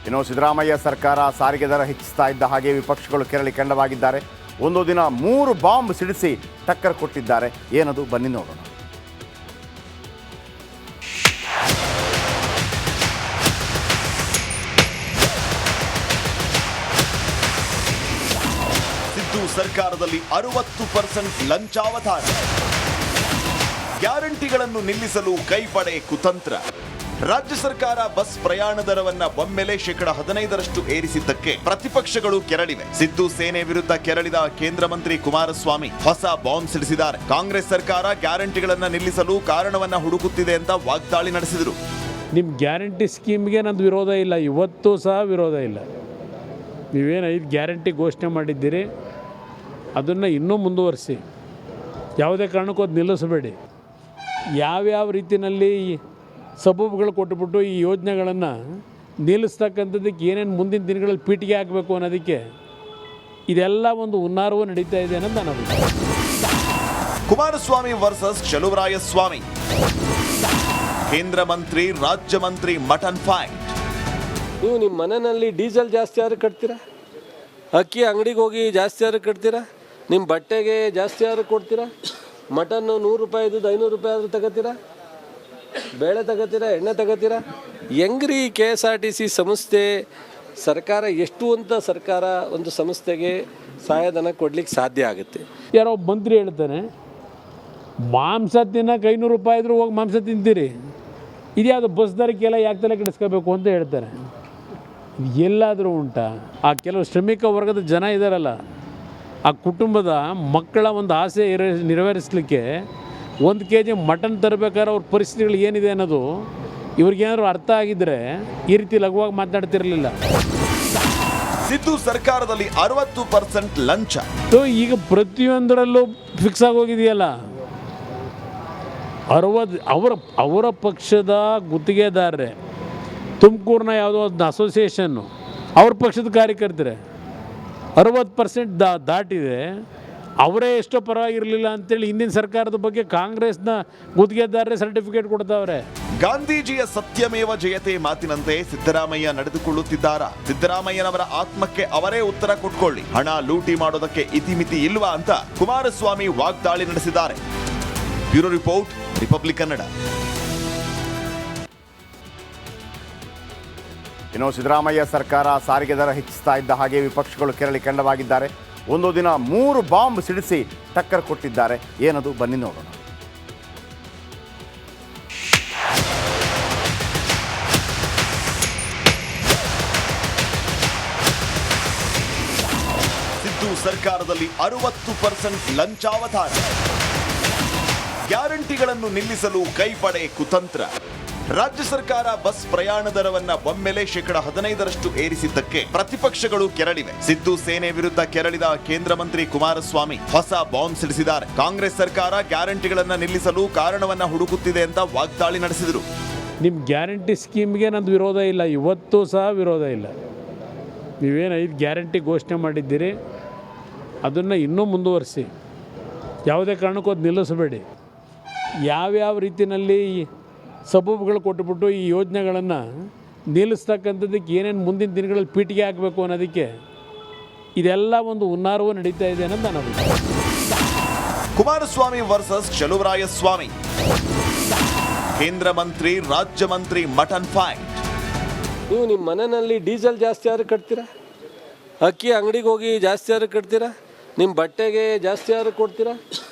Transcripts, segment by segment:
ಇನ್ನು ಸಿದ್ದರಾಮಯ್ಯ ಸರ್ಕಾರ ಸಾರಿಗೆ ದರ ಹೆಚ್ಚಿಸ್ತಾ ಇದ್ದ ಹಾಗೆ ವಿಪಕ್ಷಗಳು ಕೆರಳಿ ಕೆಂಡವಾಗಿದ್ದಾರೆ. ಒಂದು ದಿನ 3 ಬಾಂಬ್ ಸಿಡಿಸಿ ಟಕ್ಕರ್ ಕೊಟ್ಟಿದ್ದಾರೆ. ಏನದು ಬನ್ನಿ ನೋಡೋಣ. ಸಿದ್ದು ಸರ್ಕಾರದಲ್ಲಿ 60% ಲಂಚಾವತಾರ, ಗ್ಯಾರಂಟಿಗಳನ್ನು ನಿಲ್ಲಿಸಲು ಕೈಪಡೆ ಕುತಂತ್ರ. ರಾಜ್ಯ ಸರ್ಕಾರ ಬಸ್ ಪ್ರಯಾಣ ದರವನ್ನ ಒಮ್ಮೆಲೆ 15% ಏರಿಸಿದ್ದಕ್ಕೆ ಪ್ರತಿಪಕ್ಷಗಳು ಕೆರಳಿವೆ. ಸಿದ್ದು ಸೇನೆ ವಿರುದ್ಧ ಕೆರಳಿದ ಕೇಂದ್ರ ಮಂತ್ರಿ ಕುಮಾರಸ್ವಾಮಿ ಹೊಸ ಬಾಂಬ್ ಸಿಡಿಸಿದ್ದಾರೆ. ಕಾಂಗ್ರೆಸ್ ಸರ್ಕಾರ ಗ್ಯಾರಂಟಿಗಳನ್ನ ನಿಲ್ಲಿಸಲು ಕಾರಣವನ್ನ ಹುಡುಕುತ್ತಿದೆ ಅಂತ ವಾಗ್ದಾಳಿ ನಡೆಸಿದರು. ನಿಮ್ಮ ಗ್ಯಾರಂಟಿ ಸ್ಕೀಮ್ಗೆ ನಂದು ವಿರೋಧ ಇಲ್ಲ, ಇವತ್ತು ಸಹ ವಿರೋಧ ಇಲ್ಲ. ನೀವೇನು 5 ಗ್ಯಾರಂಟಿ ಘೋಷಣೆ ಮಾಡಿದ್ದೀರಿ ಅದನ್ನು ಇನ್ನೂ ಮುಂದುವರಿಸಿ, ಯಾವುದೇ ಕಾರಣಕ್ಕೂ ಅದು ನಿಲ್ಲಿಸಬೇಡಿ. ಯಾವ್ಯಾವ ರೀತಿಯಲ್ಲಿ ಸಬೂಬುಗಳು ಕೊಟ್ಟುಬಿಟ್ಟು ಈ ಯೋಜನೆಗಳನ್ನು ನಿಲ್ಲಿಸ್ತಕ್ಕಂಥದ್ದಕ್ಕೆ ಏನೇನು ಮುಂದಿನ ದಿನಗಳಲ್ಲಿ ಪೀಠಿಗೆ ಹಾಕಬೇಕು ಅನ್ನೋದಕ್ಕೆ ಇದೆಲ್ಲ ಒಂದು ಹುನ್ನಾರವು ನಡೀತಾ ಇದೆ ಅನ್ನೋದು ನಾನು ಅಭಿಪ್ರಾಯ. ಕುಮಾರಸ್ವಾಮಿ ವರ್ಸಸ್ ಚಲುವರಾಯಸ್ವಾಮಿ, ಕೇಂದ್ರ ಮಂತ್ರಿ ರಾಜ್ಯ ಮಂತ್ರಿ ಮಟನ್ ಫೈಟ್. ನೀವು ನಿಮ್ಮ ಮನೆಯಲ್ಲಿ ಡೀಸೆಲ್ ಜಾಸ್ತಿ ಆದ್ರೆ ಕಟ್ತೀರಾ, ಅಕ್ಕಿ ಅಂಗಡಿಗೆ ಹೋಗಿ ಜಾಸ್ತಿ ಆದ್ರೆ ಕಟ್ತೀರಾ, ನಿಮ್ಮ ಬಟ್ಟೆಗೆ ಜಾಸ್ತಿ ಆದ್ರೆ ಕೊಡ್ತೀರಾ, ಮಟನ್ನು 100 ರೂಪಾಯಿ ಇದ್ದು 500 ರೂಪಾಯಿ ಆದರೂ ತಗೋತೀರಾ, ಬೇಳೆ ತಗೋತೀರಾ, ಎಣ್ಣೆ ತಗೋತೀರಾ. ಹೆಂಗ್ರಿ KSRTC ಸಂಸ್ಥೆ ಸರ್ಕಾರ ಎಷ್ಟು ಅಂತ ಸರ್ಕಾರ ಒಂದು ಸಂಸ್ಥೆಗೆ ಸಹಾಯಧನ ಕೊಡ್ಲಿಕ್ಕೆ ಸಾಧ್ಯ ಆಗುತ್ತೆ? ಯಾರೋ ಮಂತ್ರಿ ಹೇಳ್ತಾನೆ ಮಾಂಸ ತಿನ್ನಕ್ಕೆ 500 ರೂಪಾಯಿ ಇದ್ರೂ ಹೋಗಿ ಮಾಂಸ ತಿಂತೀರಿ, ಇದ್ಯಾವುದು ಬಸ್ ದರಕ್ಕೆಲ್ಲ ಯಾಕೆ ತಲೆ ಕೆಡಿಸ್ಕೋಬೇಕು ಅಂತ ಹೇಳ್ತಾರೆ. ಎಲ್ಲಾದರೂ ಉಂಟಾ? ಆ ಕೆಲವು ಶ್ರಮಿಕ ವರ್ಗದ ಜನ ಇದ್ದಾರಲ್ಲ, ಆ ಕುಟುಂಬದ ಮಕ್ಕಳ ಒಂದು ಆಸೆ ನೆರವೇರಿಸಲಿಕ್ಕೆ 1 kg ಮಟನ್ ತರಬೇಕಾದ್ರೆ ಅವ್ರ ಪರಿಸ್ಥಿತಿಗಳು ಏನಿದೆ ಅನ್ನೋದು ಇವ್ರಿಗೇನಾದ್ರು ಅರ್ಥ ಆಗಿದ್ದರೆ ಈ ರೀತಿ ಲಘುವಾಗಿ ಮಾತನಾಡ್ತಿರಲಿಲ್ಲ. ಸಿದ್ದು ಸರ್ಕಾರದಲ್ಲಿ 60% ಲಂಚ. ಈಗ ಪ್ರತಿಯೊಂದರಲ್ಲೂ ಫಿಕ್ಸ್ ಆಗೋಗಿದೆಯಲ್ಲ. 60 ಅವರ ಪಕ್ಷದ ಗುತ್ತಿಗೆದಾರರೇ, ತುಮಕೂರಿನ ಯಾವುದೋ ಒಂದು ಅಸೋಸಿಯೇಷನ್ನು ಅವ್ರ ಪಕ್ಷದ ಕಾರ್ಯಕರ್ತರೆ 60% ದಾಟಿದೆ. ಅವರೇ ಎಷ್ಟೋ ಪರವಾಗಿರಲಿಲ್ಲ ಅಂತೇಳಿ ಹಿಂದಿನ ಸರ್ಕಾರದ ಬಗ್ಗೆ ಕಾಂಗ್ರೆಸ್ನ ಗುತ್ತಿಗೆದಾರರೇ ಸರ್ಟಿಫಿಕೇಟ್ ಕೊಡ್ತಾವ್ರೆ. ಗಾಂಧೀಜಿಯ ಸತ್ಯಮೇವ ಜಯತೆ ಮಾತಿನಂತೆ ಸಿದ್ದರಾಮಯ್ಯ ನಡೆದುಕೊಳ್ಳುತ್ತಿದ್ದಾರಾ? ಸಿದ್ದರಾಮಯ್ಯನವರ ಆತ್ಮಕ್ಕೆ ಅವರೇ ಉತ್ತರ ಕೊಟ್ಕೊಳ್ಳಿ. ಹಣ ಲೂಟಿ ಮಾಡೋದಕ್ಕೆ ಇತಿಮಿತಿ ಇಲ್ವಾ ಅಂತ ಕುಮಾರಸ್ವಾಮಿ ವಾಗ್ದಾಳಿ ನಡೆಸಿದ್ದಾರೆ. Bureau report, republic Kannada. ಇನ್ನು ಸಿದ್ದರಾಮಯ್ಯ ಸರ್ಕಾರ ಸಾರಿಗೆ ದರ ಹೆಚ್ಚಿಸ್ತಾ ಇದ್ದ ಹಾಗೆ ವಿಪಕ್ಷಗಳು ಕೆರಳಿ ಕೆಂಡವಾಗಿದ್ದಾರೆ. ಒಂದು ದಿನ 3 ಬಾಂಬ್ ಸಿಡಿಸಿ ಟಕ್ಕರ್ ಕೊಟ್ಟಿದ್ದಾರೆ. ಏನದು ಬನ್ನಿ ನೋಡೋಣ. ಸಿದ್ದು ಸರ್ಕಾರದಲ್ಲಿ 60% ಲಂಚಾವತಾರ, ಗ್ಯಾರಂಟಿಗಳನ್ನು ನಿಲ್ಲಿಸಲು ಕೈಪಡೆ ಕುತಂತ್ರ. ರಾಜ್ಯ ಸರ್ಕಾರ ಬಸ್ ಪ್ರಯಾಣ ದರವನ್ನ ಒಮ್ಮೆಲೆ 15% ಏರಿಸಿದ್ದಕ್ಕೆ ಪ್ರತಿಪಕ್ಷಗಳು ಕೆರಳಿವೆ. ಸಿದ್ದು ಸೇನೆ ವಿರುದ್ಧ ಕೆರಳಿದ ಕೇಂದ್ರ ಮಂತ್ರಿ ಕುಮಾರಸ್ವಾಮಿ ಹೊಸ ಬಾಂಬ್ ಸಿಡಿಸಿದ್ದಾರೆ. ಕಾಂಗ್ರೆಸ್ ಸರ್ಕಾರ ಗ್ಯಾರಂಟಿಗಳನ್ನ ನಿಲ್ಲಿಸಲು ಕಾರಣವನ್ನ ಹುಡುಕುತ್ತಿದೆ ಅಂತ ವಾಗ್ದಾಳಿ ನಡೆಸಿದರು. ನಿಮ್ಮ ಗ್ಯಾರಂಟಿ ಸ್ಕೀಮ್ಗೆ ನಂದು ವಿರೋಧ ಇಲ್ಲ, ಇವತ್ತು ಸಹ ವಿರೋಧ ಇಲ್ಲ. ನೀವೇನು 5 ಗ್ಯಾರಂಟಿ ಘೋಷಣೆ ಮಾಡಿದ್ದೀರಿ ಅದನ್ನು ಇನ್ನೂ ಮುಂದುವರಿಸಿ, ಯಾವುದೇ ಕಾರಣಕ್ಕೂ ಅದು ನಿಲ್ಲಿಸಬೇಡಿ. ಯಾವ್ಯಾವ ರೀತಿಯಲ್ಲಿ ಸಬೂಬುಗಳು ಕೊಟ್ಟುಬಿಟ್ಟು ಈ ಯೋಜನೆಗಳನ್ನು ನಿಲ್ಲಿಸ್ತಕ್ಕಂಥದ್ದಕ್ಕೆ ಏನೇನು ಮುಂದಿನ ದಿನಗಳಲ್ಲಿ ಪೀಠಿಗೆ ಹಾಕಬೇಕು ಅನ್ನೋದಕ್ಕೆ ಇದೆಲ್ಲ ಒಂದು ಹುನ್ನಾರವು ನಡೀತಾ ಇದೆ ಅನ್ನೋದು ನಾನು ಅಭಿಪ್ರಾಯ. ಕುಮಾರಸ್ವಾಮಿ ವರ್ಸಸ್ ಚಲುವರಾಯಸ್ವಾಮಿ, ಕೇಂದ್ರ ಮಂತ್ರಿ ರಾಜ್ಯ ಮಂತ್ರಿ ಮಟನ್ ಫೈಟ್. ನೀವು ನಿಮ್ಮ ಮನೆಯಲ್ಲಿ ಡೀಸೆಲ್ ಜಾಸ್ತಿ ಆದ್ರೆ ಕಟ್ತೀರಾ, ಅಕ್ಕಿ ಅಂಗಡಿಗೆ ಹೋಗಿ ಜಾಸ್ತಿ ಆದ್ರೆ ಕಟ್ತೀರಾ, ನಿಮ್ಮ ಬಟ್ಟೆಗೆ ಜಾಸ್ತಿ ಆದ್ರೆ ಕೊಡ್ತೀರಾ,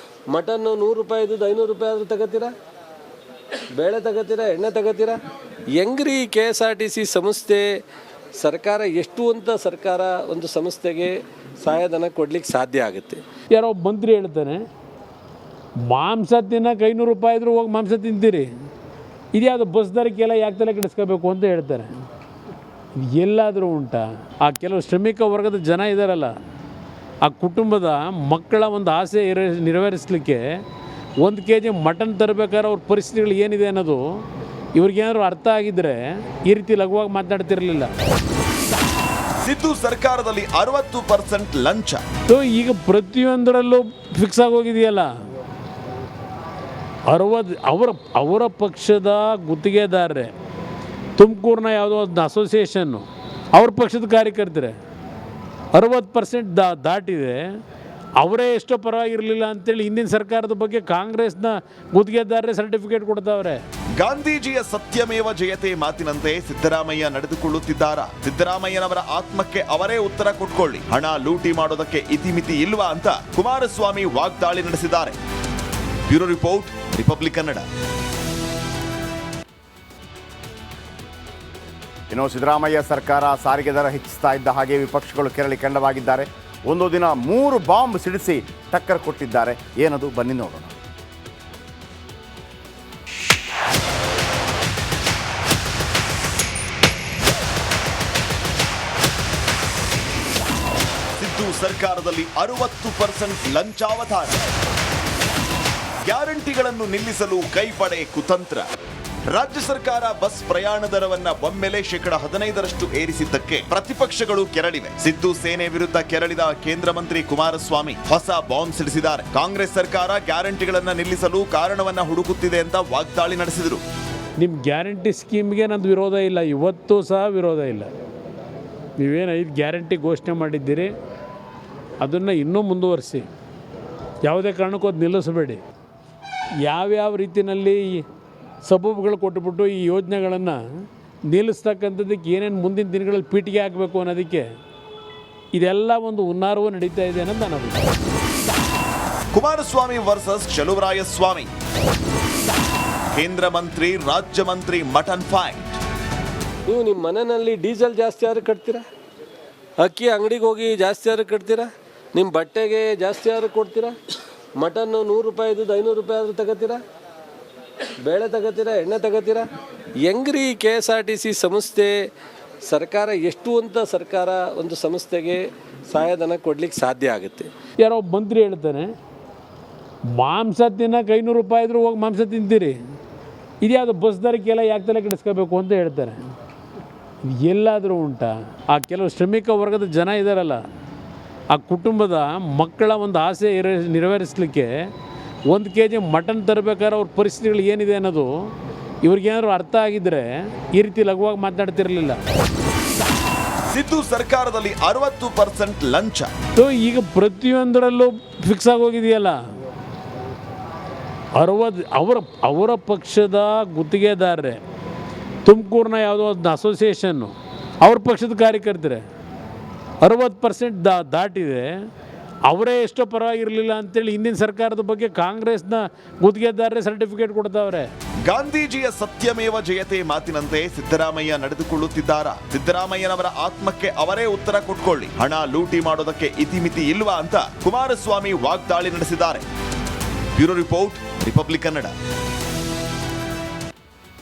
ಮಟನ್ನು 100 ರೂಪಾಯಿ ಇದ್ದು 500 ರೂಪಾಯಿ ಆದರೂ ತಗೋತೀರಾ, ಬೇಳೆ ತಗೋತೀರಾ, ಎಣ್ಣೆ ತಗೋತೀರಾ. ಹೆಂಗ್ರಿ KSRTC ಸಂಸ್ಥೆ ಸರ್ಕಾರ ಎಷ್ಟು ಅಂತ ಸರ್ಕಾರ ಒಂದು ಸಂಸ್ಥೆಗೆ ಸಹಾಯಧನ ಕೊಡ್ಲಿಕ್ಕೆ ಸಾಧ್ಯ ಆಗುತ್ತೆ? ಯಾರೋ ಮಂತ್ರಿ ಹೇಳ್ತಾನೆ ಮಾಂಸ ತಿನ್ನಕ್ಕೆ 500 ರೂಪಾಯಿ ಇದ್ರೂ ಹೋಗಿ ಮಾಂಸ ತಿಂತೀರಿ, ಇದ್ಯಾವುದು ಬಸ್ ದರಕ್ಕೆಲ್ಲ ಯಾಕೆ ತಲೆ ಕೆಡಿಸ್ಕೋಬೇಕು ಅಂತ ಹೇಳ್ತಾರೆ. ಎಲ್ಲಾದರೂ ಉಂಟಾ? ಆ ಕೆಲವು ಶ್ರಮಿಕ ವರ್ಗದ ಜನ ಇದ್ದಾರಲ್ಲ, ಆ ಕುಟುಂಬದ ಮಕ್ಕಳ ಒಂದು ಆಸೆ ನೆರವೇರಿಸಲಿಕ್ಕೆ 1 kg ಮಟನ್ ತರಬೇಕಾದ್ರೆ ಅವ್ರ ಪರಿಸ್ಥಿತಿಗಳು ಏನಿದೆ ಅನ್ನೋದು ಇವ್ರಿಗೇನಾದ್ರು ಅರ್ಥ ಆಗಿದ್ದರೆ ಈ ರೀತಿ ಲಘುವಾಗಿ ಮಾತನಾಡ್ತಿರಲಿಲ್ಲ. ಸಿದ್ದು ಸರ್ಕಾರದಲ್ಲಿ 60% ಲಂಚ. ಈಗ ಪ್ರತಿಯೊಂದರಲ್ಲೂ ಫಿಕ್ಸ್ ಆಗೋಗಿದೆಯಲ್ಲ. 60 ಅವರ ಪಕ್ಷದ ಗುತ್ತಿಗೆದಾರರೇ, ತುಮಕೂರಿನ ಯಾವುದೋ ಒಂದು ಅಸೋಸಿಯೇಷನ್ನು ಅವ್ರ ಪಕ್ಷದ ಕಾರ್ಯಕರ್ತರೆ 60% ದಾಟಿದೆ. ಅವರೇ ಎಷ್ಟೋ ಪರವಾಗಿರಲಿಲ್ಲ ಅಂತೇಳಿ ಹಿಂದಿನ ಸರ್ಕಾರದ ಬಗ್ಗೆ ಕಾಂಗ್ರೆಸ್ನ ಗುತ್ತಿಗೆದಾರರೇ ಸರ್ಟಿಫಿಕೇಟ್ ಕೊಡ್ತಾವ್ರೆ. ಗಾಂಧೀಜಿಯ ಸತ್ಯಮೇವ ಜಯತೆ ಮಾತಿನಂತೆ ಸಿದ್ದರಾಮಯ್ಯ ನಡೆದುಕೊಳ್ಳುತ್ತಿದ್ದಾರಾ? ಸಿದ್ದರಾಮಯ್ಯನವರ ಆತ್ಮಕ್ಕೆ ಅವರೇ ಉತ್ತರ ಕೊಟ್ಕೊಳ್ಳಿ. ಹಣ ಲೂಟಿ ಮಾಡೋದಕ್ಕೆ ಇತಿಮಿತಿ ಇಲ್ವಾ ಅಂತ ಕುಮಾರಸ್ವಾಮಿ ವಾಗ್ದಾಳಿ ನಡೆಸಿದ್ದಾರೆ. Bureau report, republic Kannada. ಇನ್ನು ಸಿದ್ದರಾಮಯ್ಯ ಸರ್ಕಾರ ಸಾರಿಗೆ ದರ ಹೆಚ್ಚಿಸ್ತಾ ಇದ್ದ ಹಾಗೆ ವಿಪಕ್ಷಗಳು ಕೆರಳಿ ಕೆಂಡವಾಗಿದ್ದಾರೆ. ಒಂದು ದಿನ 3 ಬಾಂಬ್ ಸಿಡಿಸಿ ಟಕ್ಕರ್ ಕೊಟ್ಟಿದ್ದಾರೆ. ಏನದು ಬನ್ನಿ ನೋಡೋಣ. ಸಿದ್ದು ಸರ್ಕಾರದಲ್ಲಿ 60% ಲಂಚಾವತಾರ. ಗ್ಯಾರಂಟಿಗಳನ್ನು ನಿಲ್ಲಿಸಲು ಕೈಪಡೆ ಕುತಂತ್ರ. ರಾಜ್ಯ ಸರ್ಕಾರ ಬಸ್ ಪ್ರಯಾಣ ದರವನ್ನ ಒಮ್ಮೆಲೆ 15% ಏರಿಸಿದ್ದಕ್ಕೆ ಪ್ರತಿಪಕ್ಷಗಳು ಕೆರಳಿವೆ. ಸಿದ್ದು ಸೇನೆ ವಿರುದ್ಧ ಕೆರಳಿದ ಕೇಂದ್ರ ಮಂತ್ರಿ ಕುಮಾರಸ್ವಾಮಿ ಹೊಸ ಬಾಂಬ್ ಸಿಡಿಸಿದ್ದಾರೆ. ಕಾಂಗ್ರೆಸ್ ಸರ್ಕಾರ ಗ್ಯಾರಂಟಿಗಳನ್ನ ನಿಲ್ಲಿಸಲು ಕಾರಣವನ್ನ ಹುಡುಕುತ್ತಿದೆ ಅಂತ ವಾಗ್ದಾಳಿ ನಡೆಸಿದರು. ನಿಮ್ಮ ಗ್ಯಾರಂಟಿ ಸ್ಕೀಮ್ಗೆ ನಂದು ವಿರೋಧ ಇಲ್ಲ, ಇವತ್ತೂ ಸಹ ವಿರೋಧ ಇಲ್ಲ. ನೀವೇನು 5 ಗ್ಯಾರಂಟಿ ಘೋಷಣೆ ಮಾಡಿದ್ದೀರಿ, ಅದನ್ನು ಇನ್ನೂ ಮುಂದುವರಿಸಿ. ಯಾವುದೇ ಕಾರಣಕ್ಕೂ ಅದು ನಿಲ್ಲಿಸಬೇಡಿ. ಯಾವ್ಯಾವ ರೀತಿಯಲ್ಲಿ ಸಬೂಬುಗಳು ಕೊಟ್ಟುಬಿಟ್ಟು ಈ ಯೋಜನೆಗಳನ್ನು ನಿಲ್ಲಿಸ್ತಕ್ಕಂಥದ್ದಕ್ಕೆ ಏನೇನು ಮುಂದಿನ ದಿನಗಳಲ್ಲಿ ಪೀಠಿಗೆ ಹಾಕಬೇಕು ಅನ್ನೋದಕ್ಕೆ ಇದೆಲ್ಲ ಒಂದು ಹುನ್ನಾರವೂ ನಡೀತಾ ಇದೆ ಅನ್ನೋದು ನನ್ನ ಅಭಿಪ್ರಾಯ. ಕುಮಾರಸ್ವಾಮಿ ವರ್ಸಸ್ ಚಲುವರಾಯಸ್ವಾಮಿ. ಕೇಂದ್ರ ಮಂತ್ರಿ ರಾಜ್ಯ ಮಂತ್ರಿ ಮಟನ್ ಫೈಟ್. ನೀವು ನಿಮ್ಮ ಮನೆಯಲ್ಲಿ ಡೀಸೆಲ್ ಜಾಸ್ತಿ ಯಾರು ಕಟ್ತೀರಾ? ಅಕ್ಕಿ ಅಂಗಡಿಗೆ ಹೋಗಿ ಜಾಸ್ತಿ ಯಾರು ಕಟ್ತೀರಾ? ನಿಮ್ಮ ಬಟ್ಟೆಗೆ ಜಾಸ್ತಿ ಯಾರು ಕೊಡ್ತೀರಾ? ಮಟನ್ನು 100 ರೂಪಾಯಿದು 500 ರೂಪಾಯಿ ಆದರೂ ತಗೋತೀರಾ? ಬೇಳೆ ತಗೋತೀರಾ? ಎಣ್ಣೆ ತಗೋತೀರಾ? ಹೆಂಗ್ರಿ KSRTC ಸಂಸ್ಥೆ ಸರ್ಕಾರ ಎಷ್ಟು ಅಂತ ಸರ್ಕಾರ ಒಂದು ಸಂಸ್ಥೆಗೆ ಸಹಾಯಧನ ಕೊಡ್ಲಿಕ್ಕೆ ಸಾಧ್ಯ ಆಗುತ್ತೆ? ಯಾರೋ ಮಂತ್ರಿ ಹೇಳ್ತಾನೆ, ಮಾಂಸ ತಿನ್ನಕ್ಕೆ 500 ರೂಪಾಯಿ ಇದ್ರೂ ಹೋಗಿ ಮಾಂಸ ತಿಂತೀರಿ, ಇದ್ಯಾವುದು ಬಸ್ ದರಕ್ಕೆಲ್ಲ ಯಾಕೆ ತಲೆ ಕೆಡಿಸ್ಕೋಬೇಕು ಅಂತ ಹೇಳ್ತಾರೆ. ಎಲ್ಲಾದರೂ ಉಂಟಾ? ಆ ಕೆಲವು ಶ್ರಮಿಕ ವರ್ಗದ ಜನ ಇದ್ದಾರಲ್ಲ, ಆ ಕುಟುಂಬದ ಮಕ್ಕಳ ಒಂದು ಆಸೆ ನೆರವೇರಿಸಲಿಕ್ಕೆ 1 kg ಮಟನ್ ತರಬೇಕಾದ್ರೆ ಅವ್ರ ಪರಿಸ್ಥಿತಿಗಳು ಏನಿದೆ ಅನ್ನೋದು ಇವ್ರಿಗೇನಾದ್ರು ಅರ್ಥ ಆಗಿದ್ದರೆ ಈ ರೀತಿ ಲಘುವಾಗಿ ಮಾತನಾಡ್ತಿರಲಿಲ್ಲ. ಸಿದ್ದು ಸರ್ಕಾರದಲ್ಲಿ 60% ಲಂಚ. ಈಗ ಪ್ರತಿಯೊಂದರಲ್ಲೂ ಫಿಕ್ಸ್ ಆಗೋಗಿದೆಯಲ್ಲ. 60 ಅವರ ಪಕ್ಷದ ಗುತ್ತಿಗೆದಾರರೇ, ತುಮಕೂರಿನ ಯಾವುದೋ ಒಂದು ಅಸೋಸಿಯೇಷನ್ನು ಅವ್ರ ಪಕ್ಷದ ಕಾರ್ಯಕರ್ತರೆ 60% ದಾಟಿದೆ. ಅವರೇ ಎಷ್ಟೋ ಪರವಾಗಿರಲಿಲ್ಲ ಅಂತೇಳಿ ಹಿಂದಿನ ಸರ್ಕಾರದ ಬಗ್ಗೆ ಕಾಂಗ್ರೆಸ್ನ ಗುತ್ತಿಗೆದಾರರೇ ಸರ್ಟಿಫಿಕೇಟ್ ಕೊಡ್ತಾವ್ರೆ. ಗಾಂಧೀಜಿಯ ಸತ್ಯಮೇವ ಜಯತೆ ಮಾತಿನಂತೆ ಸಿದ್ದರಾಮಯ್ಯ ನಡೆದುಕೊಳ್ಳುತ್ತಿದ್ದಾರಾ? ಸಿದ್ದರಾಮಯ್ಯನವರ ಆತ್ಮಕ್ಕೆ ಅವರೇ ಉತ್ತರ ಕೊಟ್ಕೊಳ್ಳಿ. ಹಣ ಲೂಟಿ ಮಾಡೋದಕ್ಕೆ ಇತಿಮಿತಿ ಇಲ್ವಾ ಅಂತ ಕುಮಾರಸ್ವಾಮಿ ವಾಗ್ದಾಳಿ ನಡೆಸಿದ್ದಾರೆ. Bureau report, republic Kannada.